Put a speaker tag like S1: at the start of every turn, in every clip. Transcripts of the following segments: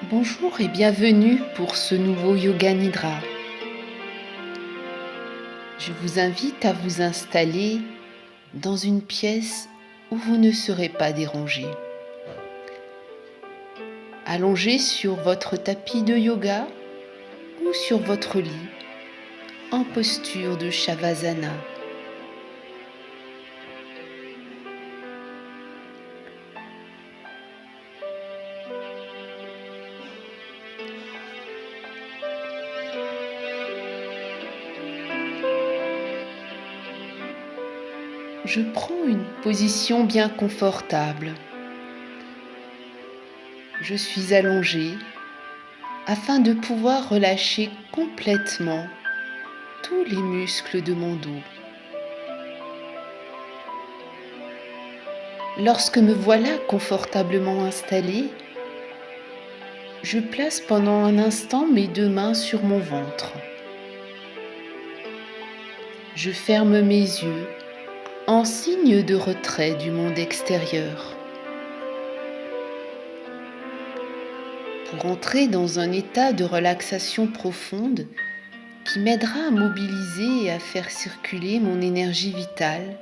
S1: Bonjour et bienvenue pour ce nouveau Yoga Nidra. Je vous invite à vous installer dans une pièce où vous ne serez pas dérangé. Allongé sur votre tapis de yoga ou sur votre lit en posture de Shavasana. Je prends une position bien confortable. Je suis allongée afin de pouvoir relâcher complètement tous les muscles de mon dos. Lorsque me voilà confortablement installée, je place pendant un instant mes deux mains sur mon ventre. Je ferme mes yeux en signe de retrait du monde extérieur. Pour entrer dans un état de relaxation profonde qui m'aidera à mobiliser et à faire circuler mon énergie vitale,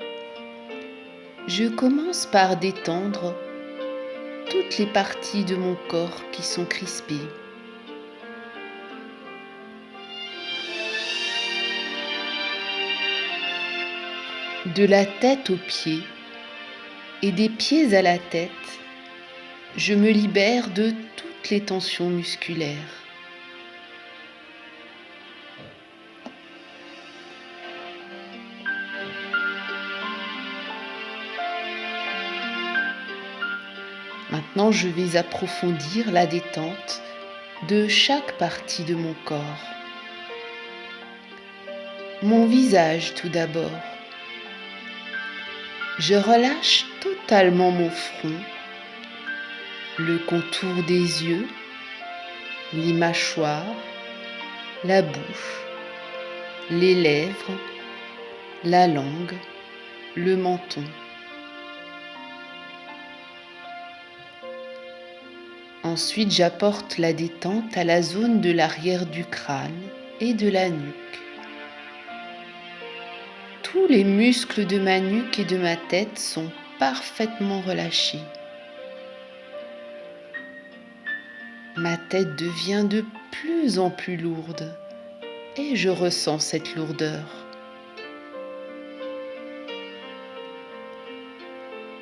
S1: je commence par détendre toutes les parties de mon corps qui sont crispées. De la tête aux pieds et des pieds à la tête, je me libère de toutes les tensions musculaires. Maintenant, je vais approfondir la détente de chaque partie de mon corps. Mon visage tout d'abord. Je relâche totalement mon front, le contour des yeux, les mâchoires, la bouche, les lèvres, la langue, le menton. Ensuite, j'apporte la détente à la zone de l'arrière du crâne et de la nuque. Tous les muscles de ma nuque et de ma tête sont parfaitement relâchés. Ma tête devient de plus en plus lourde et je ressens cette lourdeur.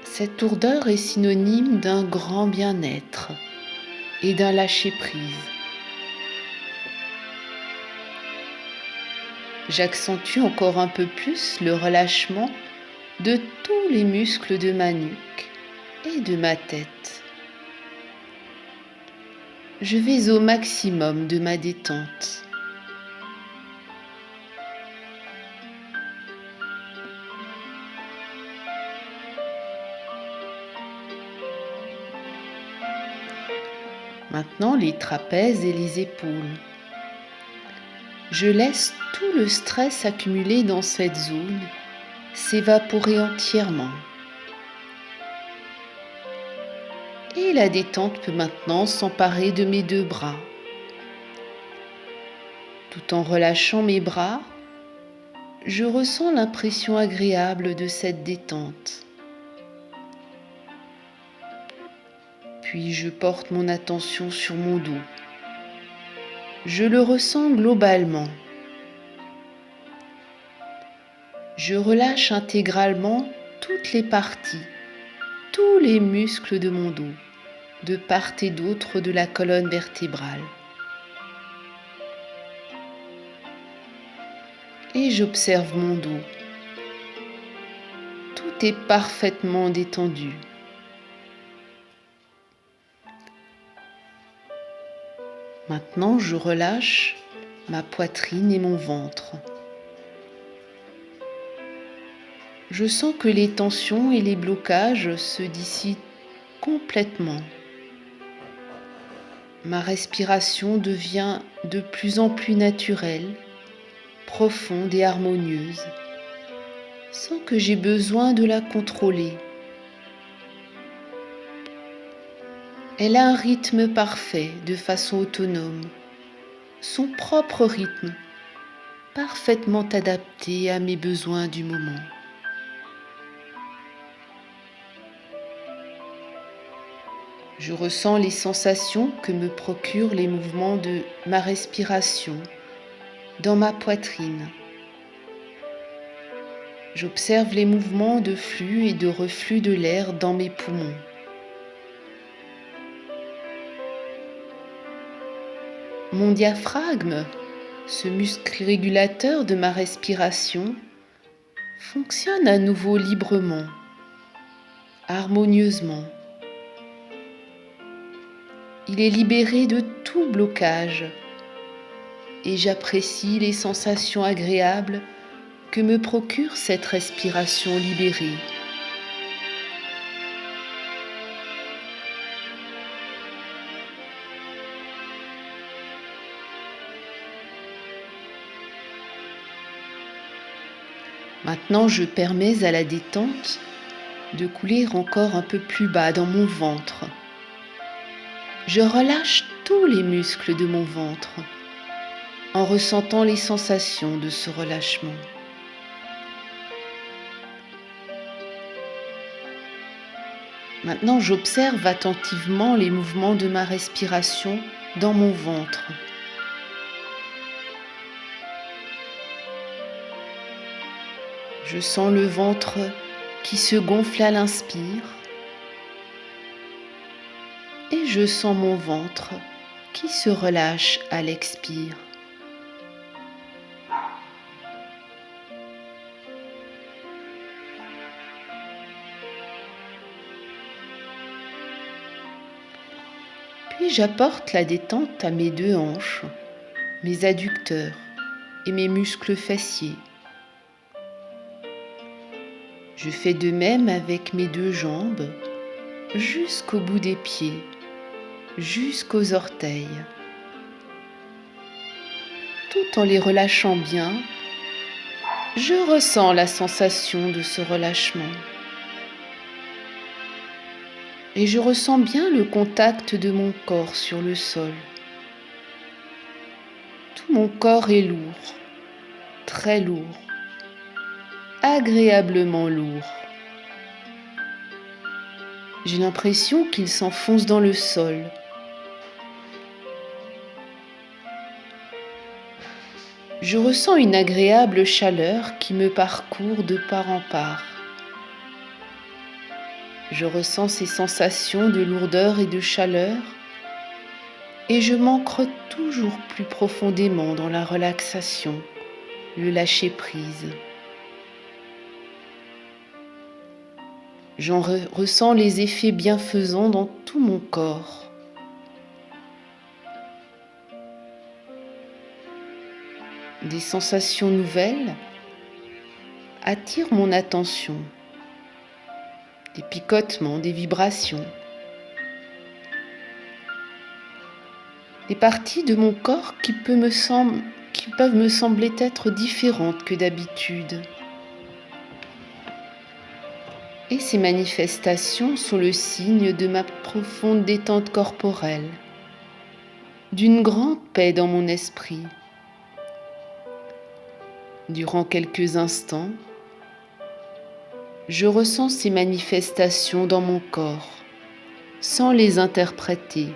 S1: Cette lourdeur est synonyme d'un grand bien-être et d'un lâcher-prise. J'accentue encore un peu plus le relâchement de tous les muscles de ma nuque et de ma tête. Je vais au maximum de ma détente. Maintenant, les trapèzes et les épaules. Je laisse tout le stress accumulé dans cette zone s'évaporer entièrement. Et la détente peut maintenant s'emparer de mes deux bras. Tout en relâchant mes bras, je ressens l'impression agréable de cette détente. Puis je porte mon attention sur mon dos. Je le ressens globalement. Je relâche intégralement toutes les parties, tous les muscles de mon dos, de part et d'autre de la colonne vertébrale. Et j'observe mon dos. Tout est parfaitement détendu. Maintenant, je relâche ma poitrine et mon ventre. Je sens que les tensions et les blocages se dissipent complètement. Ma respiration devient de plus en plus naturelle, profonde et harmonieuse, sans que j'aie besoin de la contrôler. Elle a un rythme parfait, de façon autonome, son propre rythme, parfaitement adapté à mes besoins du moment. Je ressens les sensations que me procurent les mouvements de ma respiration dans ma poitrine. J'observe les mouvements de flux et de reflux de l'air dans mes poumons. Mon diaphragme, ce muscle régulateur de ma respiration, fonctionne à nouveau librement, harmonieusement. Il est libéré de tout blocage et j'apprécie les sensations agréables que me procure cette respiration libérée. Maintenant, je permets à la détente de couler encore un peu plus bas dans mon ventre. Je relâche tous les muscles de mon ventre en ressentant les sensations de ce relâchement. Maintenant, j'observe attentivement les mouvements de ma respiration dans mon ventre. Je sens le ventre qui se gonfle à l'inspire et je sens mon ventre qui se relâche à l'expire. Puis j'apporte la détente à mes deux hanches, mes adducteurs et mes muscles fessiers. Je fais de même avec mes deux jambes jusqu'au bout des pieds, jusqu'aux orteils. Tout en les relâchant bien, je ressens la sensation de ce relâchement. Et je ressens bien le contact de mon corps sur le sol. Tout mon corps est lourd, très lourd, agréablement lourd. J'ai l'impression qu'il s'enfonce dans le sol. Je ressens une agréable chaleur qui me parcourt de part en part. Je ressens ces sensations de lourdeur et de chaleur et je m'ancre toujours plus profondément dans la relaxation, le lâcher-prise. J'en ressens les effets bienfaisants dans tout mon corps. Des sensations nouvelles attirent mon attention. Des picotements, des vibrations. Des parties de mon corps qui peuvent me sembler être différentes que d'habitude. Et ces manifestations sont le signe de ma profonde détente corporelle, d'une grande paix dans mon esprit. Durant quelques instants, je ressens ces manifestations dans mon corps, sans les interpréter.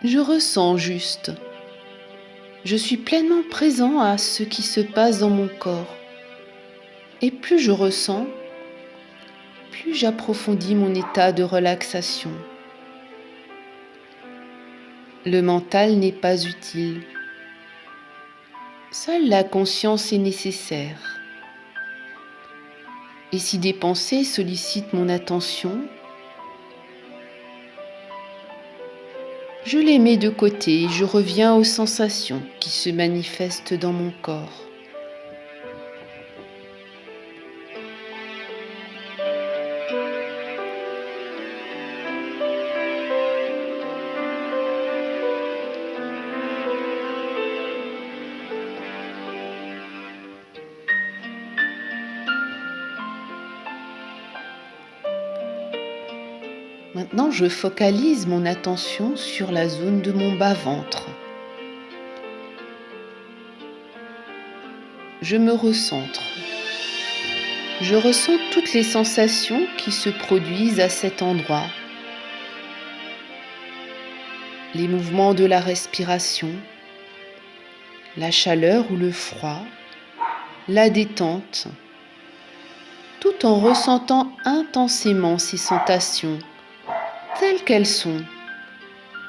S1: Je ressens juste. Je suis pleinement présent à ce qui se passe dans mon corps. Et plus je ressens, plus j'approfondis mon état de relaxation. Le mental n'est pas utile. Seule la conscience est nécessaire. Et si des pensées sollicitent mon attention, je les mets de côté et je reviens aux sensations qui se manifestent dans mon corps. Maintenant, je focalise mon attention sur la zone de mon bas-ventre. Je me recentre. Je ressens toutes les sensations qui se produisent à cet endroit. Les mouvements de la respiration, la chaleur ou le froid, la détente, tout en ressentant intensément ces sensations telles qu'elles sont,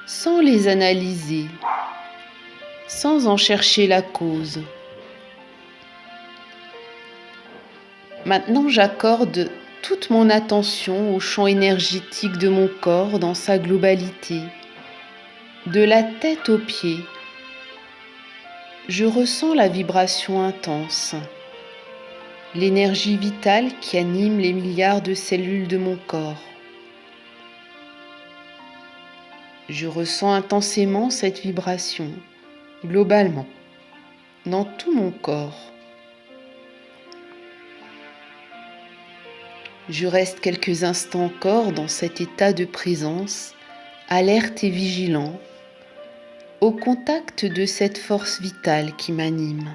S1: sans les analyser, sans en chercher la cause. Maintenant, j'accorde toute mon attention au champ énergétique de mon corps dans sa globalité, de la tête aux pieds. Je ressens la vibration intense, l'énergie vitale qui anime les milliards de cellules de mon corps. Je ressens intensément cette vibration, globalement, dans tout mon corps. Je reste quelques instants encore dans cet état de présence, alerte et vigilant, au contact de cette force vitale qui m'anime.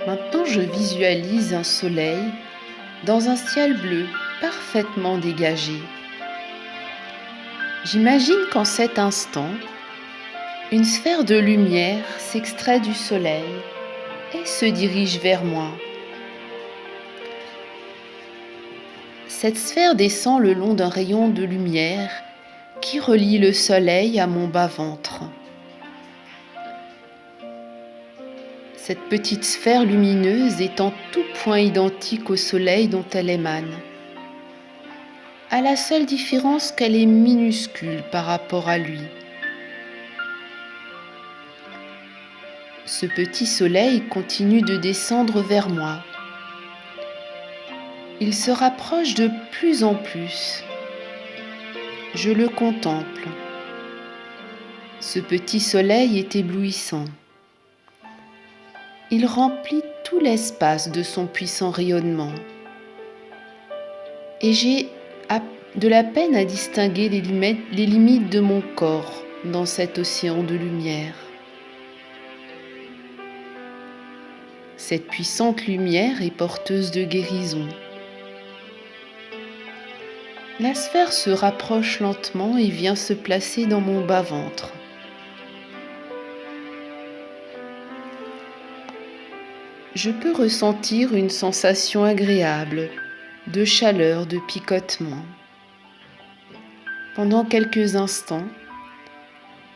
S1: Maintenant, je visualise un soleil dans un ciel bleu parfaitement dégagé. J'imagine qu'en cet instant, une sphère de lumière s'extrait du soleil et se dirige vers moi. Cette sphère descend le long d'un rayon de lumière qui relie le soleil à mon bas-ventre. Cette petite sphère lumineuse est en tout point identique au soleil dont elle émane, à la seule différence qu'elle est minuscule par rapport à lui. Ce petit soleil continue de descendre vers moi. Il se rapproche de plus en plus. Je le contemple. Ce petit soleil est éblouissant. Il remplit tout l'espace de son puissant rayonnement. Et j'ai de la peine à distinguer les limites de mon corps dans cet océan de lumière. Cette puissante lumière est porteuse de guérison. La sphère se rapproche lentement et vient se placer dans mon bas-ventre. Je peux ressentir une sensation agréable, de chaleur, de picotement. Pendant quelques instants,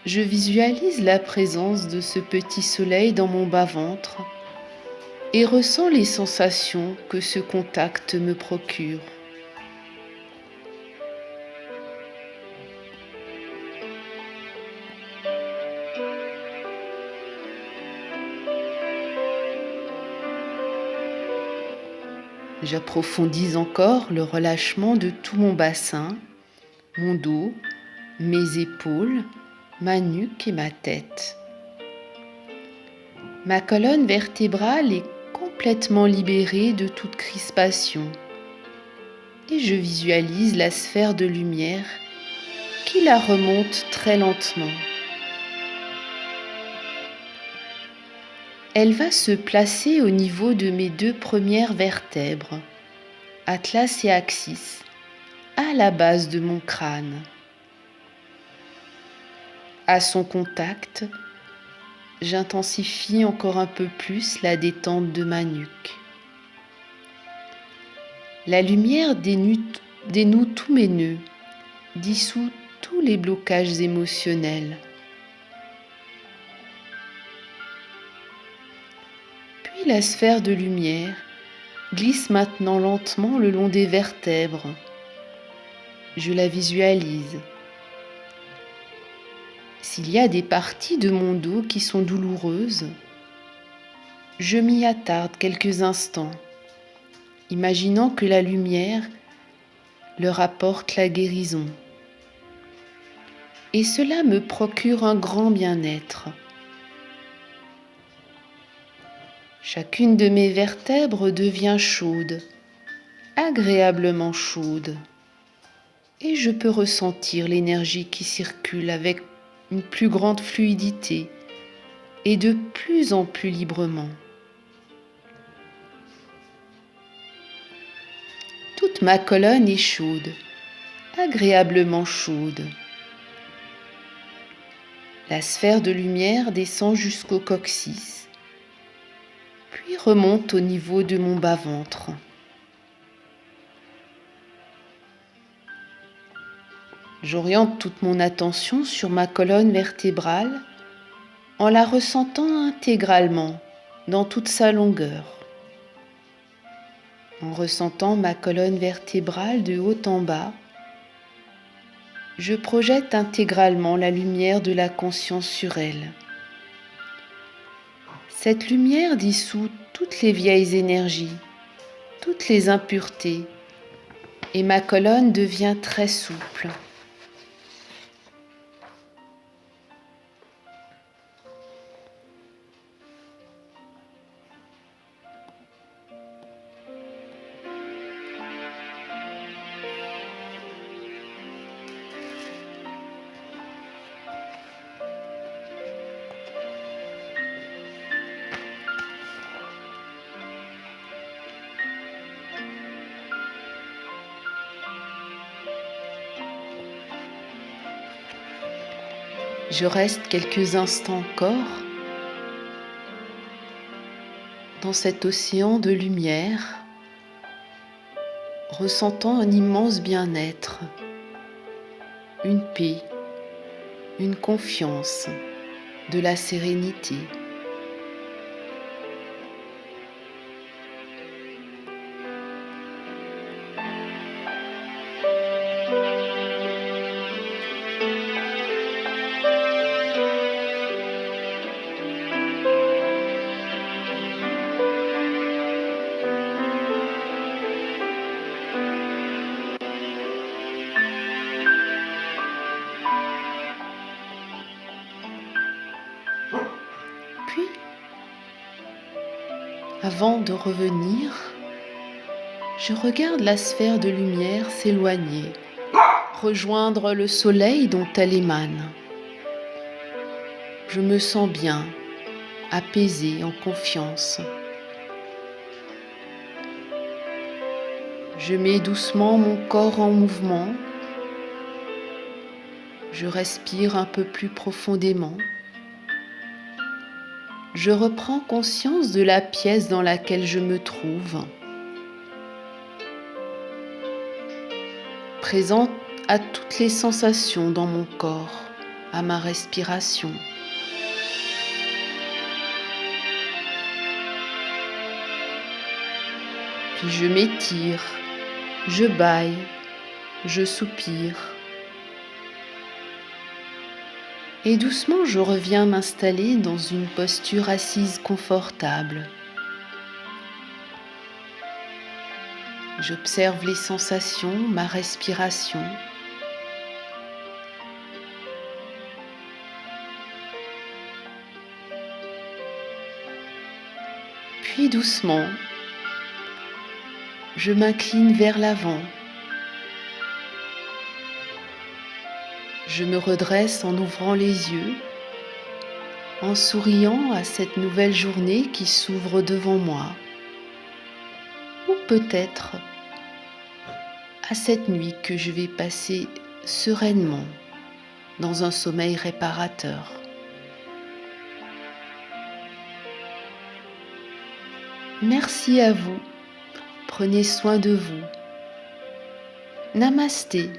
S1: je visualise la présence de ce petit soleil dans mon bas-ventre et ressens les sensations que ce contact me procure. J'approfondis encore le relâchement de tout mon bassin, mon dos, mes épaules, ma nuque et ma tête. Ma colonne vertébrale est complètement libérée de toute crispation et je visualise la sphère de lumière qui la remonte très lentement. Elle va se placer au niveau de mes 2 premières vertèbres, atlas et axis, à la base de mon crâne. À son contact, j'intensifie encore un peu plus la détente de ma nuque. La lumière dénoue tous mes nœuds, dissout tous les blocages émotionnels. Puis la sphère de lumière glisse maintenant lentement le long des vertèbres. Je la visualise. S'il y a des parties de mon dos qui sont douloureuses, je m'y attarde quelques instants, imaginant que la lumière leur apporte la guérison. Et cela me procure un grand bien-être. Chacune de mes vertèbres devient chaude, agréablement chaude, et je peux ressentir l'énergie qui circule avec une plus grande fluidité et de plus en plus librement. Toute ma colonne est chaude, agréablement chaude. La sphère de lumière descend jusqu'au coccyx, puis remonte au niveau de mon bas-ventre. J'oriente toute mon attention sur ma colonne vertébrale en la ressentant intégralement dans toute sa longueur. En ressentant ma colonne vertébrale de haut en bas, je projette intégralement la lumière de la conscience sur elle. Cette lumière dissout toutes les vieilles énergies, toutes les impuretés, et ma colonne devient très souple. Je reste quelques instants encore dans cet océan de lumière, ressentant un immense bien-être, une paix, une confiance, de la sérénité. Puis, avant de revenir, je regarde la sphère de lumière s'éloigner, rejoindre le soleil dont elle émane. Je me sens bien, apaisée, en confiance. Je mets doucement mon corps en mouvement. Je respire un peu plus profondément. Je reprends conscience de la pièce dans laquelle je me trouve, présente à toutes les sensations dans mon corps, à ma respiration. Puis je m'étire, je bâille, je soupire. Et doucement, je reviens m'installer dans une posture assise confortable. J'observe les sensations, ma respiration. Puis doucement, je m'incline vers l'avant. Je me redresse en ouvrant les yeux, en souriant à cette nouvelle journée qui s'ouvre devant moi, ou peut-être à cette nuit que je vais passer sereinement dans un sommeil réparateur. Merci à vous, prenez soin de vous. Namasté.